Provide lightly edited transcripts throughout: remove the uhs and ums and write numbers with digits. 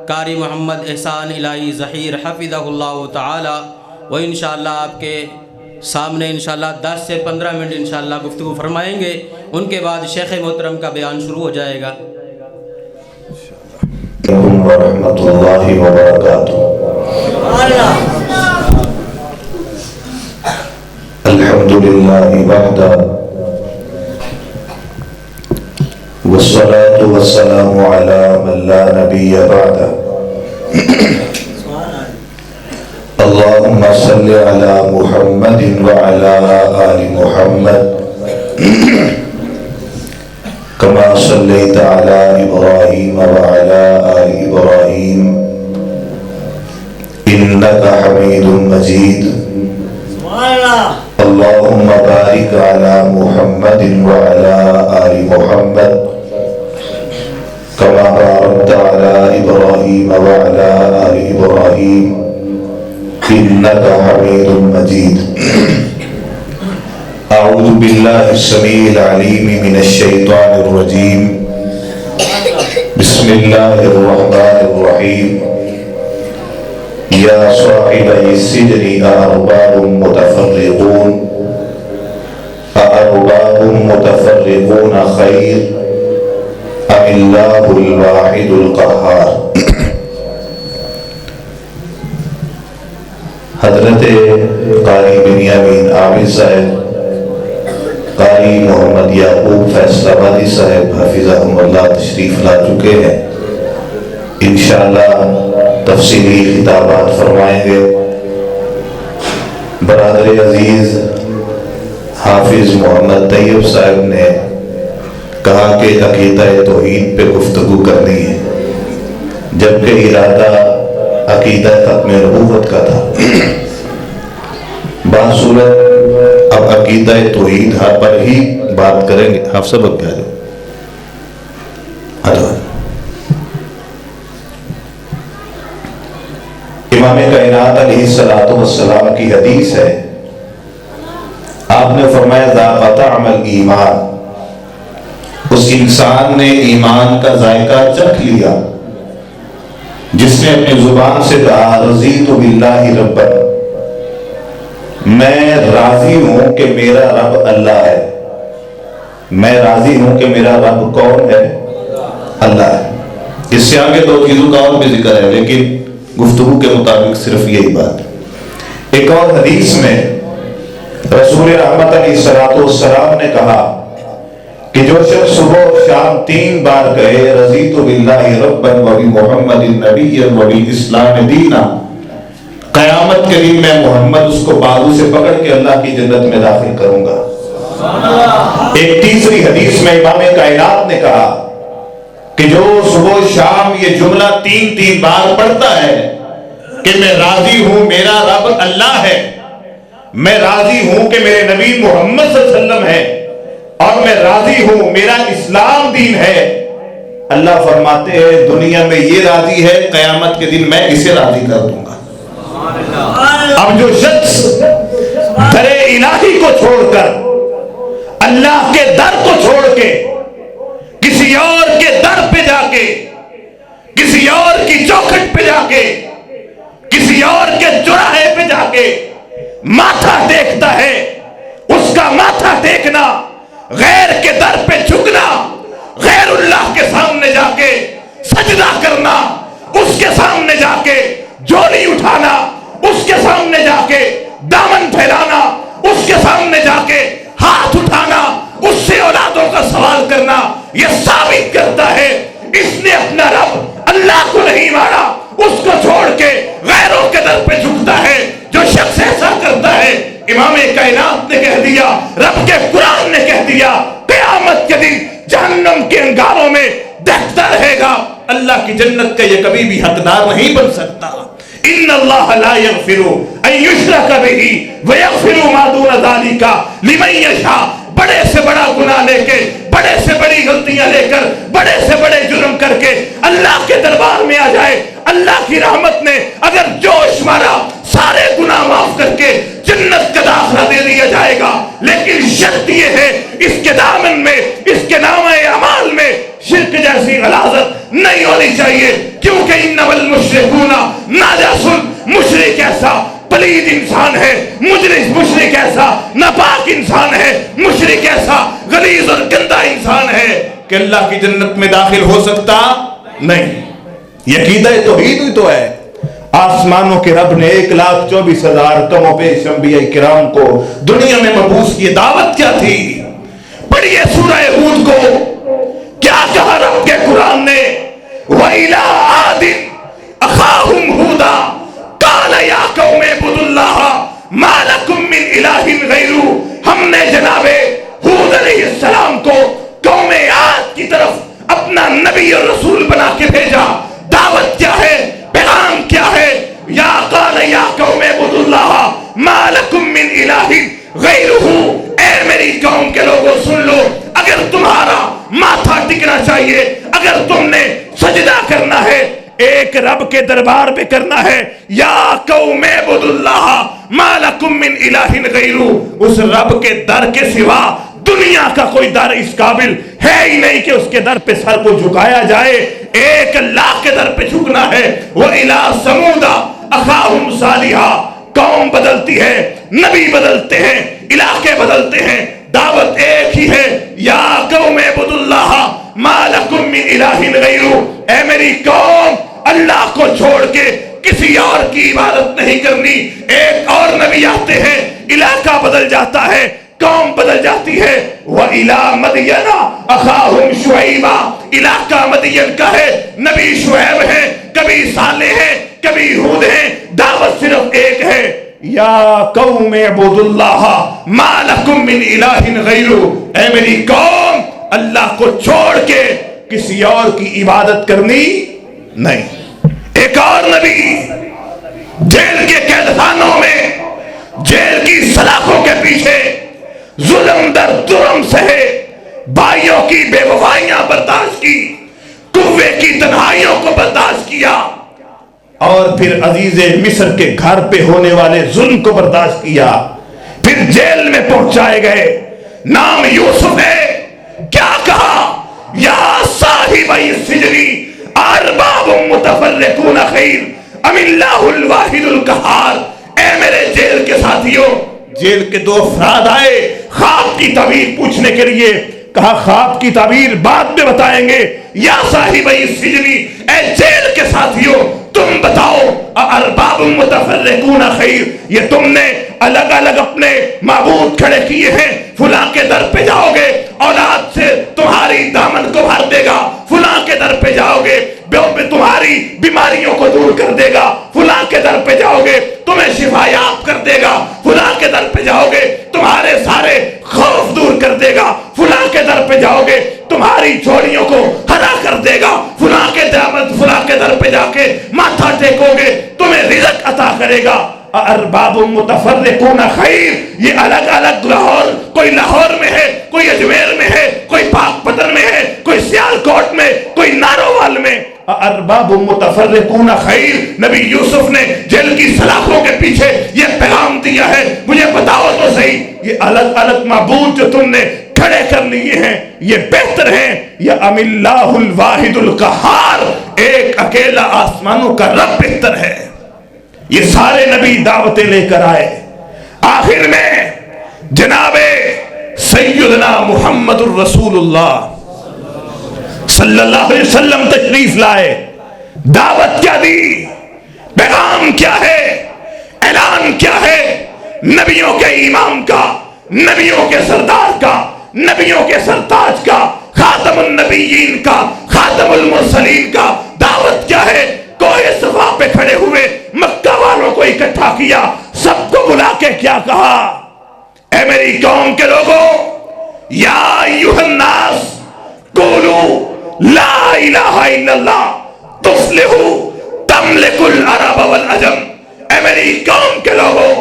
قاری محمد احسان الہی ظہیر حفظہ اللہ تعالی، وہ انشاءاللہ آپ کے سامنے انشاءاللہ 10 سے 15 منٹ انشاءاللہ گفتگو فرمائیں گے۔ ان کے بعد شیخ محترم کا بیان شروع ہو جائے گا۔ ورحمۃ اللہ وبرکاتہ۔ الحمد للہ وحدہ والصلاة والسلام علی من لا نبی بعدہ۔ اللہم صل علی محمد وعلی آل محمد كما صليت على إبراهيم وعلى آل إبراهيم إنك حميد مجيد۔ اللهم بارك على محمد وعلى آل محمد كما باركت على إبراهيم وعلى آل إبراهيم إنك حميد مجيد۔ اعوذ باللہ السمیع العلیم من الشیطان الرجیم، بسم اللہ الرحمن الرحیم۔ یا صاحبی السجن أأرباب متفرقون خیر ام اللہ الواحد القہار۔ حضرت قاری بنیامین عابد صاحب، قاری محمد یعقوب فیصل آبادی صاحب حفظہم اللہ تشریف لا چکے ہیں۔ انشاءاللہ تفصیلی خطابات فرمائیں گے۔ برادر عزیز حافظ محمد طیب صاحب نے کہا کہ عقیدہ توحید پہ گفتگو کرنی ہے، جبکہ ارادہ عقیدہ ختم نبوت کا تھا۔ باصورت اب عقیدہ توحید پر ہی بات کریں گے۔ آپ سب اب کیا جو امام کائنات علیہ السلام کی حدیث ہے، آپ نے فرمایا ذاق طعم الایمان، اس انسان نے ایمان کا ذائقہ چکھ لیا جس نے اپنی زبان سے کہا رضیت باللہ ربا، میں راضی ہوں کہ میرا رب اللہ ہے۔ میں راضی ہوں کہ میرا رب کون ہے؟ اللہ ہے۔ اس سے آگے دو چیزوں کا اور بھی ذکر ہے، لیکن گفتگو کے مطابق صرف یہی بات۔ ایک اور حدیث میں رسول رحمت علیہ السلام نے کہا کہ جو شخص صبح و شام 3 بار کہے رضیت باللہ ربا وبمحمد نبیا وبالاسلام دینا، قیامت کے دن میں محمد اس کو بازو سے پکڑ کے اللہ کی جنت میں داخل کروں گا۔ ایک تیسری حدیث میں امام کائنات نے کہا کہ جو صبح و شام یہ جملہ 3 بار پڑھتا ہے کہ میں راضی ہوں میرا رب اللہ ہے، میں راضی ہوں کہ میرے نبی محمد صلی اللہ علیہ وسلم ہے، اور میں راضی ہوں میرا اسلام دین ہے، اللہ فرماتے ہیں دنیا میں یہ راضی ہے، قیامت کے دن میں اسے راضی کر دوں گا۔ اب جو شخص در الہی کو چھوڑ کر، اللہ کے در کو چھوڑ کے، کسی اور کے در پہ جا کے، کسی اور کی چوکھٹ پہ جا کے، کسی اور کے چوراہے پہ جا کے ماتھا ٹیکتا ہے، اس کا ماتھا ٹیکنا، غیر کے در پہ جھکنا، غیر اللہ کے سامنے جا کے سجدہ کرنا، اس کے سامنے جا کے جھولی اٹھانا، اس کے سامنے جا کے دامن پھیلانا، اس کے سامنے جا کے ہاتھ اٹھانا، اس سے اولادوں کا سوال کرنا، یہ ثابت کرتا ہے اس نے اپنا رب اللہ کو نہیں مانا، اس کو چھوڑ کے غیروں کے در پہ جھکتا ہے۔ جو شخص ایسا کرتا ہے، امام کائنات نے کہہ دیا، رب کے قرآن نے کہہ دیا، قیامت کے دن جہنم کے انگاروں میں دہتا رہے گا، اللہ کی جنت کا یہ کبھی بھی حقدار نہیں بن سکتا۔ ان اللہ لا یغفر ان یشرک بہ ویغفر ما دون ذلک لمن یشاء۔ بڑے سے بڑا گناہ لے کے، بڑے سے بڑی غلطیاں لے کر، بڑے سے بڑے جرم کر کے اللہ کے دربار میں آ جائے، اللہ کی رحمت نے اگر جوش مارا، سارے گناہ معاف کر کے جنت کا داخلہ دے دیا جائے گا۔ لیکن شرط یہ ہے اس کے دامن میں، اس کے نامہ اعمال میں شرک جیسی غلاظت نہیں ہونی چاہیے، کیونکہ کیونکہ انما المشرکون نجس، مشرک ایسا پلید انسان ہے، مشرک ایسا ناپاک انسان ہے، مشرک ایسا غلیظ اور گندا انسان ہے کہ اللہ کی جنت میں داخل ہو سکتا نہیں۔ یہ عقیدہ توحید ہی تو ہے۔ آسمانوں کے رب نے 1,24,000 کم و بیش انبیاء کرام کو دنیا میں مبعوث کی دعوت کیا تھی؟ پڑھیے سورہ ہود کو، کیا کہا رب کے قرآن نے؟ وَإِلَىٰ عَادٍ أَخَاهُمْ هُودًا قَالَ يَا قَوْمِ اعْبُدُوا اللَّهَ مَا لَكُم مِّنْ إِلَٰهٍ غَيْرُهُ۔ ہم نے جناب ہود علیہ السلام کو قوم عاد کی طرف اپنا نبی اور رسول بنا کے بھیجا۔ دعوت کیا ہے؟ پیغام کیا ہے؟ یا قال یا قوم اعبدوا اللہ ما لکم من الہ غیرہ۔ اے میری قوم کے لوگوں سن لو، اگر تمہارا ماتھا ٹکنا چاہیے، اگر تم نے سجدہ کرنا ہے، ایک رب کے دربار پہ کرنا ہے، یا قوم اعبدوا اللہ ما لکم من الہ غیرہ، اس رب کے در کے سوا دنیا کا کوئی در اس قابل ہے ہی نہیں کہ اس کے در پہ سر کو جھکایا جائے۔ ایک اللہ کے در پہ جھکنا ہے۔ وَإِلَىٰ ثَمُودَ أَخَاهُمْ صَالِحًا۔ قوم بدلتی ہے، نبی بدلتے ہیں، علاقے بدلتے ہیں، دعوت ایک ہی ہے، یا قوم اعبدوا اللہ ما لکم من الہ غیرہ۔ اے میری قوم، اللہ کو چھوڑ کے کسی اور کی عبادت نہیں کرنی۔ ایک اور نبی آتے ہیں، علاقہ بدل جاتا ہے، قوم بدل جاتی ہے۔ وَإِلَىٰ مَدْيَنَ أَخَاهُمْ شُعَيْبًا۔ علاقہ مدین کا ہے، نبی شعیب ہے، کبھی صالح ہے، کبھی ہود ہے، دعوت صرف ایک ہے، یا قوم اعبدوا اللہ ما لکم من الہ غیرہ۔ اے میری قوم، اللہ کو چھوڑ کے کسی اور کی عبادت کرنی نہیں۔ ایک اور نبی جیل کے قید خانوں میں، جیل کی سلاخوں کے پیچھے ظلم در جرم سہے، بھائیوں کی بے وفائیاں برداشت کی، کوے کی تنہائیوں کو برداشت کیا، اور پھر عزیز مصر کے گھر پہ ہونے والے ظلم کو برداشت کیا، پھر جیل میں پہنچائے گئے۔ نام یوسف ہے، کیا کہا؟ یا صاحب السجن ارباب متفرقون خیر ام اللہ الواحد القہار۔ اے میرے جیل کے ساتھیوں، جیل کے دو افراد آئے خواب کی تعبیر پوچھنے کے لیے، کہا خواب کی تعبیر بعد میں بتائیں گے۔ یا صاحب السجن، اے جیل کے ساتھیوں، تم بتاؤ ارباب متفرقون خیر، یہ تم نے الگ الگ اپنے معبود کھڑے کیے ہیں، فلاں کے در پہ جاؤ گے اولاد سے تمہاری دامن کو بھر دے گا، فلاں کے در پہ جاؤ گے تمہاری بیماریوں کو دور کر دے گا، فلاں کے در پہ جاؤ گے تمہیں شفا یاب کر دے گا، فلاں کے در پہ جاؤ گے تمہارے سارے خوف دور کر دے گا، فلاں کے در پہ جاؤ گے تمہاری جھولیوں کو ہرا کر دے گا، فلاں کے در پہ جا کے ماتھا ٹیکو گے تمہیں رزق عطا کرے گا۔ ارباب متفرقون خیر، یہ الگ الگ لاہور، کوئی لاہور میں ہے، کوئی اجمیر میں ہے، کوئی پاک پتن میں ہے، کوئی سیالکوٹ میں، کوئی نارووال میں۔ ارباب متفرقون خیر، نبی یوسف نے جیل کی سلاخوں کے پیچھے یہ پیغام دیا ہے، مجھے بتاؤ تو صحیح، یہ الگ الگ معبود جو تم نے کھڑے کر لیے ہیں یہ بہتر ہیں یا ام اللہ الواحد القہار، ایک اکیلا آسمانوں کا رب بہتر ہے؟ یہ سارے نبی دعوتیں لے کر آئے، آخر میں جناب سیدنا محمد الرسول اللہ صلی اللہ علیہ وسلم تشریف لائے، دعوت کیا دی، پیغام کیا ہے، اعلان کیا ہے؟ نبیوں کے امام کا، نبیوں کے سردار کا، نبیوں کے سرتاج کا، خاتم النبیین کا، خاتم المرسلین کا دعوت کیا ہے؟ کوئی صفا پہ کھڑے ہوئے مکہ والوں کو اکٹھا کیا، سب کو بلا کے کیا کہا؟ اے میری قوم کے لوگوں، یا ایھا الناس قولوا لا الہ الا اللہ تفلحوا تملک العرب والعجم۔ اے میری قوم کے لوگوں،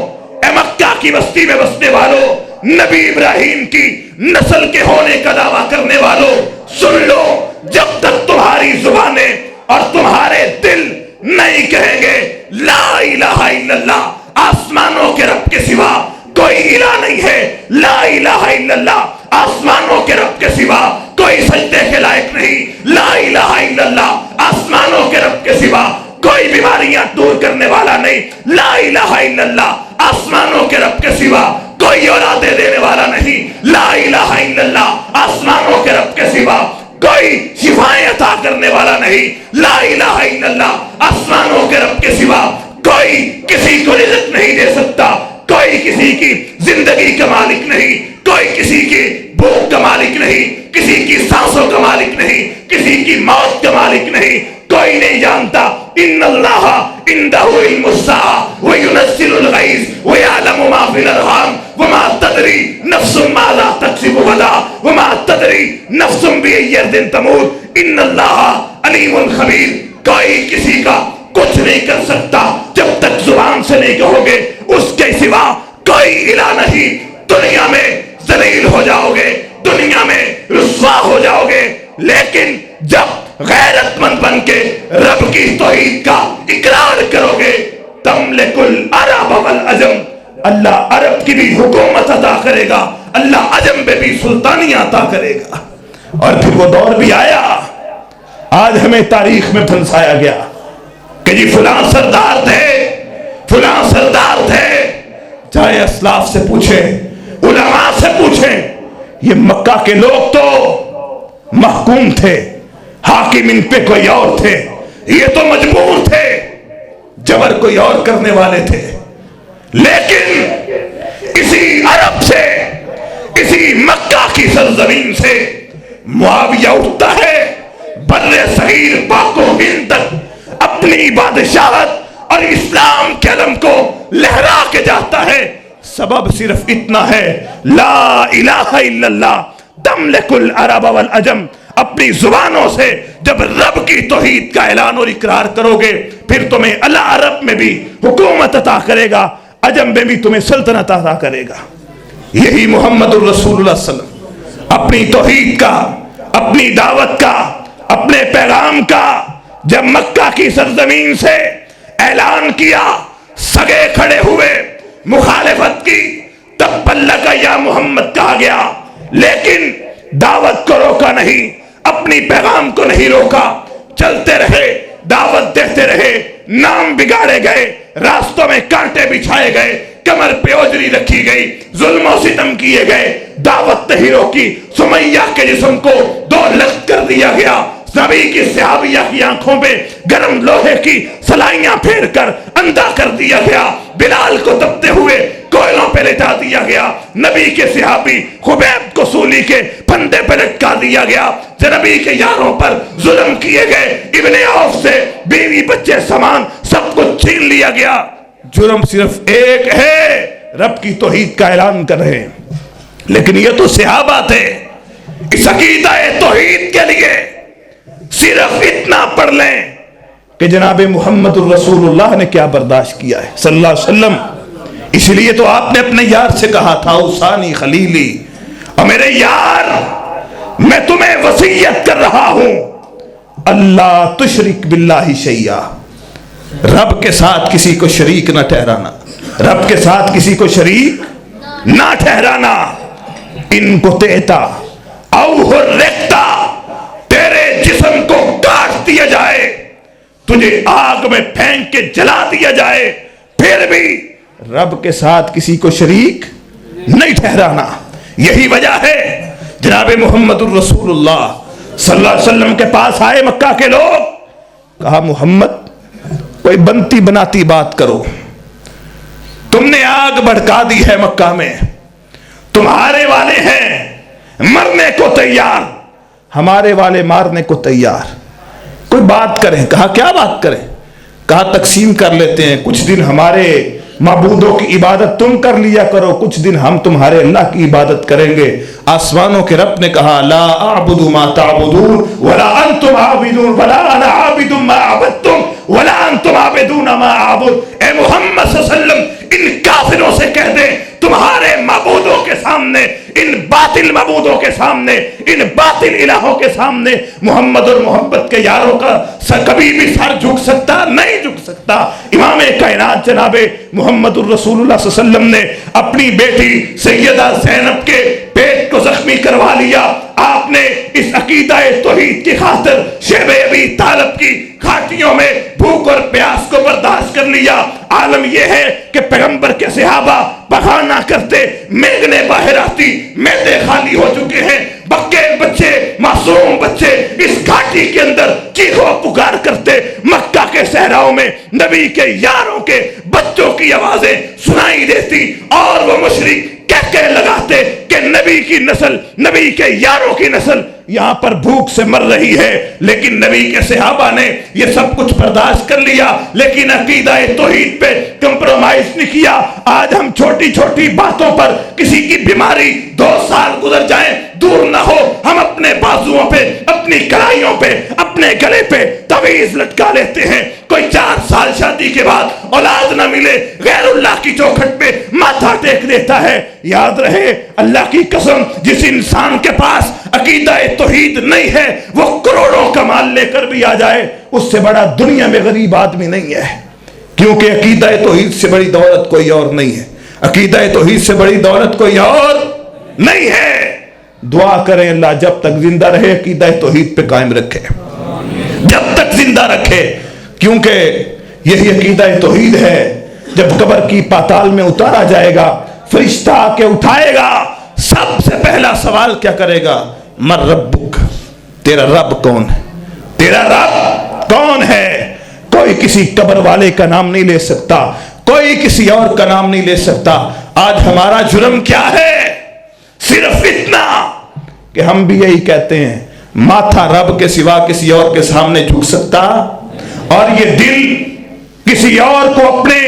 اے مکہ کی بستی میں بسنے والوں، نبی ابراہیم کی نسل کے ہونے کا دعویٰ کرنے والوں، سن لو، جب تک تمہاری زبانیں اور تمہارے دل نہیں کہیں گے لا الہ الا اللہ، آسمانوں کے رب کے سوا کوئی الہ نہیں ہے، لا الہ الا اللہ، آسمانوں کے رب کے سوا کوئی سجدے کے لائق نہیں، لا الہ الا اللہ، آسمانوں کے رب کے سوا کوئی بیماریاں دور کرنے والا نہیں، لا الہ الا اللہ، آسمانوں کے رب کے سوا کوئی اولادیں دینے والا نہیں، لا الہ الا اللہ، آسمانوں کے رب کے سوا کوئی شفائیں عطا کرنے والا نہیں، لا الہ الا اللہ، آسمانوں کے رب کے سوا کوئی کسی کو رزق نہیں دے سکتا، کوئی کسی کی زندگی کا مالک نہیں، کوئی کسی کی بھوک کا مالک نہیں، کسی کی سانسوں کا مالک نہیں، کسی کی موت کا مالک نہیں، کوئی نہیں جانتا۔ ان اللہ عندہ علم الساعۃ وینزل الغیث ویعلم ما فی الارحام وما تدری نفس ماذا تکسب غدا وما تدری نفس بأی ارض تموت ان اللہ علیم خبیر۔ کوئی کسی کا کچھ نہیں کر سکتا جب تک زبان سے نہیں کہو گے اس کے سوا کوئی الہ نہیں۔ دنیا میں ذلیل ہو جاؤ گے، دنیا میں رسوا ہو جاؤ گے، لیکن جب غیرت مند بن کے رب کی توحید کا اقرار کرو گے، تملک العرب والعجم، اللہ عرب کی بھی حکومت عطا کرے گا، اللہ عجم پہ بھی سلطانیت عطا کرے گا۔ اور پھر وہ دور بھی آیا، آج ہمیں تاریخ میں پھنسایا گیا کہ جی فلاں سردار تھے، فلاں سردار تھے۔ چاہے اسلاف سے پوچھیں، علماء سے پوچھیں، یہ مکہ کے لوگ تو محکوم تھے، حاکم ان پہ کوئی اور تھے، یہ تو مجبور تھے، جبر کوئی اور کرنے والے تھے۔ لیکن اسی عرب سے، اسی مکہ کی سرزمین سے معاویہ اٹھتا ہے، بر صغیر پاک و ہند تک اپنی بادشاہت اور اسلام کے علم کو لہرا کے جاتا ہے۔ سبب صرف اتنا ہے، لا الہ الا اللہ، تملک العرب والعجم۔ اپنی زبانوں سے جب رب کی توحید کا اعلان اور اقرار کرو گے، پھر تمہیں اللہ عرب میں بھی حکومت عطا کرے گا، عجم میں بھی تمہیں سلطنت عطا کرے گا۔ یہی محمد الرسول اللہ صلی اللہ علیہ وسلم اپنی توحید کا، اپنی دعوت کا، اپنے پیغام کا جب مکہ کی سرزمین سے اعلان کیا، سگے کھڑے ہوئے، مخالفت کی، تب بلغ یا محمد کہا گیا، لیکن دعوت کو روکا نہیں، اپنی پیغام کو نہیں روکا، چلتے رہے، دعوت دیتے رہے، نام بگاڑے گئے، راستوں میں کانٹے بچھائے گئے، کمر پہ اوجری رکھی گئی، ظلم و ستم کیے گئے، دعوت نہیں روکی۔ سمیہ کے جسم کو 2 لخت کر دیا گیا، نبی کی صحابیہ کی آنکھوں پہ گرم لوہے کی سلائیاں پھیر کر اندھا کر دیا گیا، بلال کو تپتے ہوئے کوئلوں پہ لٹا دیا گیا، نبی کے صحابی خبیب کو سولی کے پھندے پہ لٹکا دیا گیا، نبی کے یاروں پر ظلم کیے گئے، ابن عوف سے بیوی بچے سامان سب کچھ چھین لیا گیا۔ جرم صرف ایک ہے، رب کی توحید کا اعلان کر رہے ہیں، لیکن یہ تو صحابہ تھے۔ اس عقیدہ توحید کے لیے صرف اتنا پڑھ لیں کہ جناب محمد الرسول اللہ نے کیا برداشت کیا ہے صلی اللہ علیہ وسلم۔ اس لیے تو آپ نے اپنے یار سے کہا تھا، اوصانی خلیلی، اور میرے یار میں تمہیں وصیت کر رہا ہوں، اللہ تشرک باللہ شیئا، رب کے ساتھ کسی کو شریک نہ ٹھہرانا، رب کے ساتھ کسی کو شریک نہ ٹھہرانا۔ ان کو تیتا او حرکتا، تیرے جسم کو کاٹ دیا جائے، تجھے آگ میں پھینک کے جلا دیا جائے، پھر بھی رب کے ساتھ کسی کو شریک نہیں ٹھہرانا۔ یہی وجہ ہے جناب محمد الرسول اللہ صلی اللہ علیہ وسلم کے پاس آئے مکہ کے لوگ، کہا محمد کوئی بنتی بناتی بات کرو، تم نے آگ بھڑکا دی ہے مکہ میں، تمہارے والے ہیں مرنے کو تیار، ہمارے والے مارنے کو تیار، کوئی بات کریں۔ کہا کیا بات کریں؟ کہا تقسیم کر لیتے ہیں، کچھ دن ہمارے معبودوں کی عبادت تم کر لیا کرو، کچھ دن ہم تمہارے اللہ کی عبادت کریں گے۔ آسمانوں کے رب نے کہا لا اعبد ما تعبدون ولا انتم عابدون ولا انا عابد ما عبدتم ولا انتم عابدون ما اعبد۔ اے محمد صلی اللہ علیہ وسلم ان کافروں سے کہہ دیں تمہارے معبودوں کے سامنے، ان باطل معبودوں کے سامنے، ان باطل الہوں کے سامنے محمد اور محمد کے یاروں کا کبھی بھی سر جھک سکتا نہیں جھک سکتا۔ امام کائنات جناب محمد الرسول اللہ صلی اللہ علیہ وسلم نے اپنی بیٹی سیدہ زینب کے پیٹ کو زخمی کروا لیا. آپ نے اس عقیدہ توحید کی خاطر شیب ابی طالب کی کھاٹیوں میں بھوک اور پیاس کو برداشت کر لیا. عالم یہ ہے کہ پیغمبر کے صحابہ بہانہ کرتے، میگنے باہر آتی، میدے خالی ہو چکے ہیں، بکے بچے، معصوم بچے اس گھاٹی کے اندر چیخو پکار کرتے. مکہ کے صحراؤں میں نبی کے یاروں کے بچوں کی آوازیں سنائی دیتی اور وہ مشرک کہہ لگاتے کہ نبی کی نسل، نبی کے یاروں کی نسل یہاں پر بھوک سے مر رہی ہے. لیکن نبی کے صحابہ نے یہ سب کچھ برداشت کر لیا، لیکن عقیدہ توحید پہ کمپرومائز نہیں کیا. آج ہم چھوٹی چھوٹی باتوں پر کسی کی بیماری 2 سال گزر جائیں دور نہ ہو، ہم اپنے بازوؤں پہ، اپنی کلائیوں پہ، اپنے گلے پہ تعویذ لٹکا لیتے ہیں. کوئی 4 سال شادی کے بعد اولاد نہ ملے، غیر اللہ کی چوکھٹ پہ ماتھا ٹیک دیتا ہے. یاد رہے، اللہ کی قسم، جس انسان کے پاس عقیدہ توحید نہیں ہے وہ کروڑوں کا مال لے کر بھی آ جائے، اس سے بڑا دنیا میں غریب آدمی نہیں ہے. کیونکہ عقیدہ توحید سے بڑی دولت کوئی اور نہیں ہے. عقیدہ توحید سے بڑی دولت کوئی اور نہیں ہے. دعا کریں اللہ جب تک زندہ رہے عقیدہ توحید پہ قائم رکھے، جب تک زندہ رکھے. کیونکہ یہی عقیدہ توحید ہے. جب قبر کی پاتال میں اتارا جائے گا، فرشتہ آ کے اٹھائے گا، سب سے پہلا سوال کیا کرے گا؟ من ربک، تیرا رب کون ہے؟ تیرا رب کون ہے؟ کوئی کسی قبر والے کا نام نہیں لے سکتا، کوئی کسی اور کا نام نہیں لے سکتا. آج ہمارا جرم کیا ہے؟ صرف اتنا کہ ہم بھی یہی کہتے ہیں، ماتھا رب کے سوا کسی اور کے سامنے جھک سکتا، اور یہ دل کسی اور کو اپنے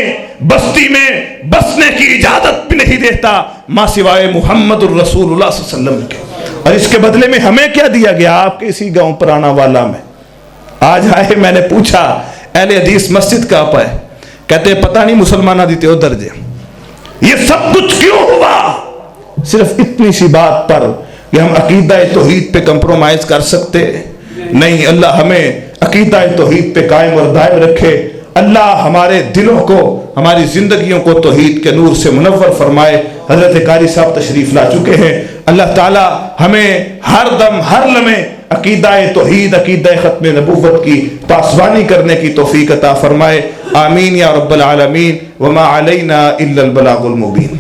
بستی میں بسنے کی اجازت بھی نہیں دیتا ماں سوائے محمد الرسول اللہ صلی اللہ علیہ وسلم کے. اور اس کے بدلے میں ہمیں کیا دیا گیا؟ آپ کے اسی گاؤں پرانا والا میں آج آئے، میں نے پوچھا اہل حدیث مسجد کہاں پہ ہے؟ کہتے پتہ نہیں، مسلمانہ دیتے ہو درجے. یہ سب کچھ کیوں ہوا؟ صرف اتنی سی بات پر کہ ہم عقیدہ توحید پہ کمپرومائز کر سکتے نہیں. اللہ ہمیں عقیدہ توحید پہ قائم اور دائم رکھے. اللہ ہمارے دلوں کو، ہماری زندگیوں کو توحید کے نور سے منور فرمائے. حضرت قاری صاحب تشریف لا چکے ہیں. اللہ تعالی ہمیں ہر دم ہر لمحے عقیدہ توحید، عقیدہ ختم نبوت کی پاسبانی کرنے کی توفیق عطا فرمائے. آمین یا رب العالمین. وما علینا الا البلاغ المبین.